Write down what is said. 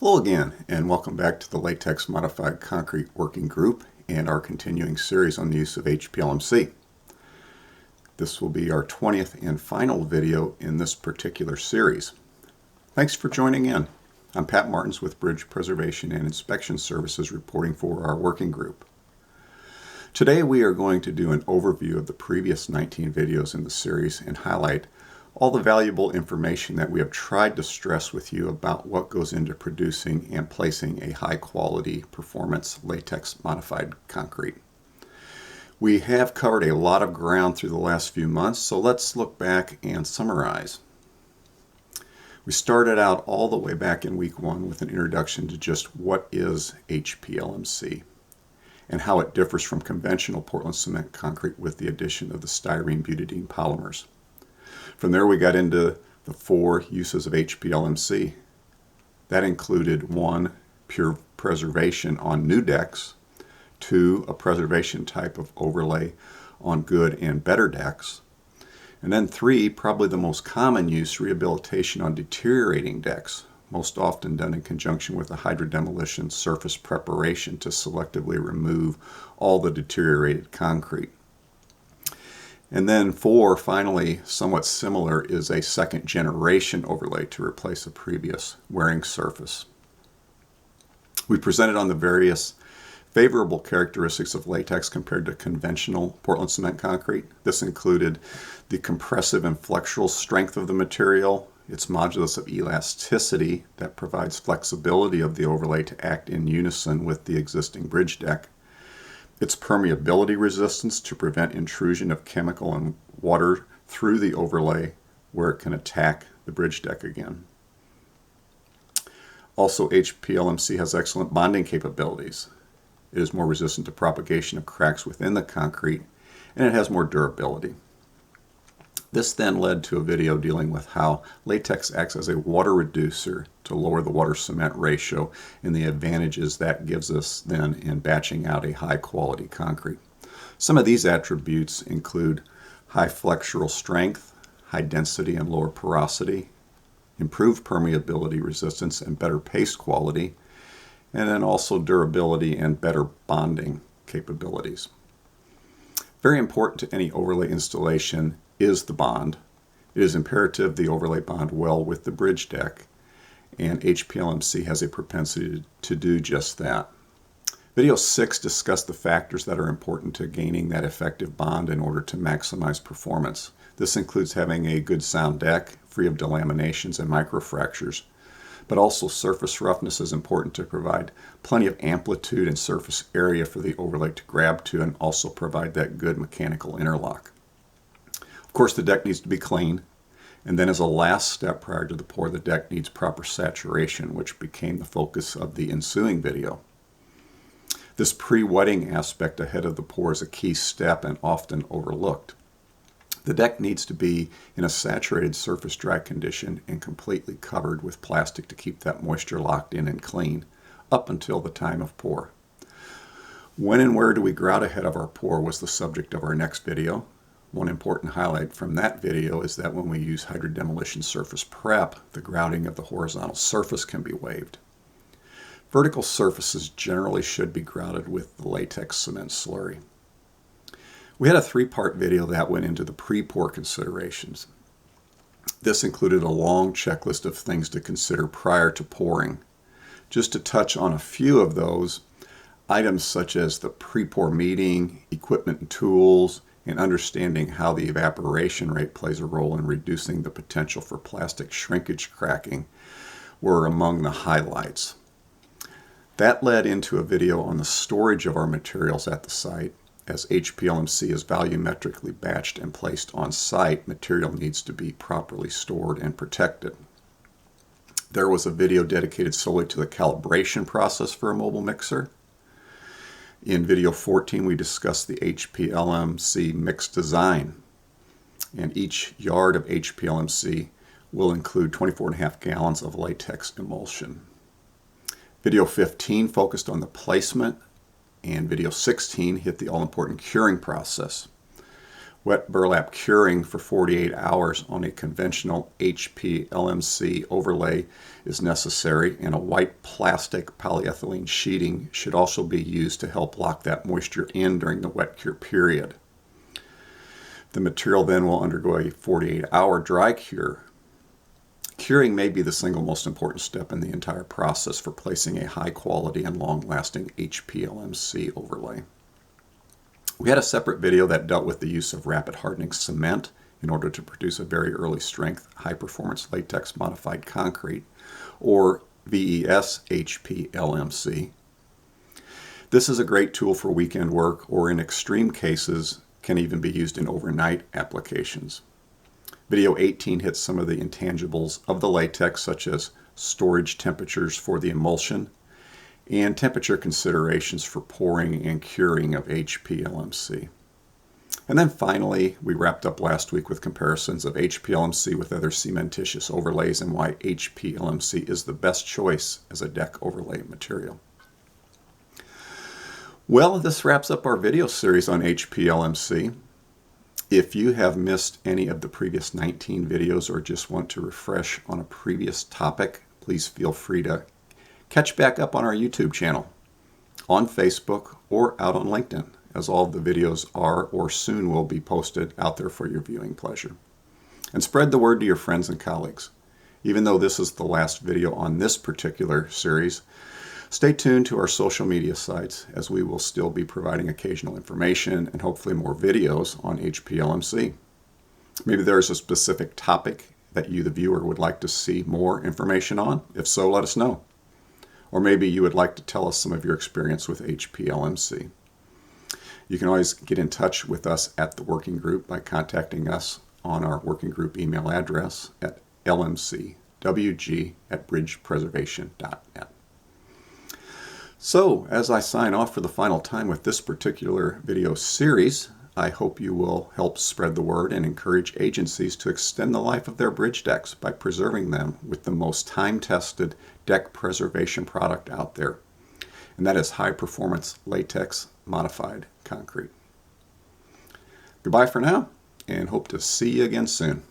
Hello again, and welcome back to the Latex Modified Concrete Working Group and our continuing series on the use of HPLMC. This will be our 20th and final video in this particular series. Thanks for joining in. I'm Pat Martins with Bridge Preservation and Inspection Services reporting for our working group. Today we are going to do an overview of the previous 19 videos in the series and highlight all the valuable information that we have tried to stress with you about what goes into producing and placing a high-quality performance latex modified concrete. We have covered a lot of ground through the last few months, so let's look back and summarize. We started out all the way back in week 1 with an introduction to just what is HPLMC and how it differs from conventional Portland cement concrete with the addition of the styrene butadiene polymers. From there we got into the 4 uses of HPLMC. That included 1, pure preservation on new decks, 2, a preservation type of overlay on good and better decks, and then 3, probably the most common use, rehabilitation on deteriorating decks, most often done in conjunction with a hydrodemolition surface preparation to selectively remove all the deteriorated concrete. And then 4, finally, somewhat similar, is a second generation overlay to replace a previous wearing surface. We presented on the various favorable characteristics of latex compared to conventional Portland cement concrete. This included the compressive and flexural strength of the material, its modulus of elasticity that provides flexibility of the overlay to act in unison with the existing bridge deck, its permeability resistance to prevent intrusion of chemical and water through the overlay where it can attack the bridge deck again. Also, HPLMC has excellent bonding capabilities. It is more resistant to propagation of cracks within the concrete, and it has more durability. This then led to a video dealing with how latex acts as a water reducer to lower the water-cement ratio and the advantages that gives us then in batching out a high-quality concrete. Some of these attributes include high flexural strength, high density and lower porosity, improved permeability resistance and better paste quality, and then also durability and better bonding capabilities. Very important to any overlay installation is the bond. It is imperative the overlay bond well with the bridge deck, and HPLMC has a propensity to do just that. Video 6 discussed the factors that are important to gaining that effective bond in order to maximize performance. This includes having a good sound deck, free of delaminations and microfractures, but also surface roughness is important to provide plenty of amplitude and surface area for the overlay to grab to and also provide that good mechanical interlock. Of course, the deck needs to be clean, and then as a last step prior to the pour, the deck needs proper saturation, which became the focus of the ensuing video. This pre-wetting aspect ahead of the pour is a key step and often overlooked. The deck needs to be in a saturated surface dry condition and completely covered with plastic to keep that moisture locked in and clean up until the time of pour. When and where do we grout ahead of our pour was the subject of our next video. One important highlight from that video is that when we use hydrodemolition surface prep, the grouting of the horizontal surface can be waived. Vertical surfaces generally should be grouted with the latex cement slurry. We had a 3-part video that went into the pre-pour considerations. This included a long checklist of things to consider prior to pouring. Just to touch on a few of those, items such as the pre-pour meeting, equipment and tools, and understanding how the evaporation rate plays a role in reducing the potential for plastic shrinkage cracking were among the highlights. That led into a video on the storage of our materials at the site. As HPLMC is volumetrically batched and placed on site, material needs to be properly stored and protected. There was a video dedicated solely to the calibration process for a mobile mixer. In video 14, we discussed the HPLMC mix design, and each yard of HPLMC will include 24.5 gallons of latex emulsion. Video 15 focused on the placement, and video 16 hit the all-important curing process. Wet burlap curing for 48 hours on a conventional HPLMC overlay is necessary, and a white plastic polyethylene sheeting should also be used to help lock that moisture in during the wet cure period. The material then will undergo a 48-hour dry cure. Curing may be the single most important step in the entire process for placing a high quality and long-lasting HPLMC overlay. We had a separate video that dealt with the use of rapid hardening cement in order to produce a very early strength high performance latex modified concrete, or VES HPLMC. This is a great tool for weekend work, or in extreme cases can even be used in overnight applications. Video 18 hits some of the intangibles of the latex, such as storage temperatures for the emulsion and temperature considerations for pouring and curing of HPLMC. And then finally, we wrapped up last week with comparisons of HPLMC with other cementitious overlays and why HPLMC is the best choice as a deck overlay material. Well, this wraps up our video series on HPLMC. If you have missed any of the previous 19 videos or just want to refresh on a previous topic, please feel free to catch back up on our YouTube channel, on Facebook, or out on LinkedIn, as all of the videos are or soon will be posted out there for your viewing pleasure. And spread the word to your friends and colleagues. Even though this is the last video on this particular series, stay tuned to our social media sites, as we will still be providing occasional information and hopefully more videos on HPLMC. Maybe there is a specific topic that you, the viewer, would like to see more information on. If so, let us know. Or maybe you would like to tell us some of your experience with HPLMC. You can always get in touch with us at the working group by contacting us on our working group email address at lmcwg@bridgepreservation.net. So, as I sign off for the final time with this particular video series, I hope you will help spread the word and encourage agencies to extend the life of their bridge decks by preserving them with the most time-tested deck preservation product out there, and that is high-performance latex modified concrete. Goodbye for now, and hope to see you again soon.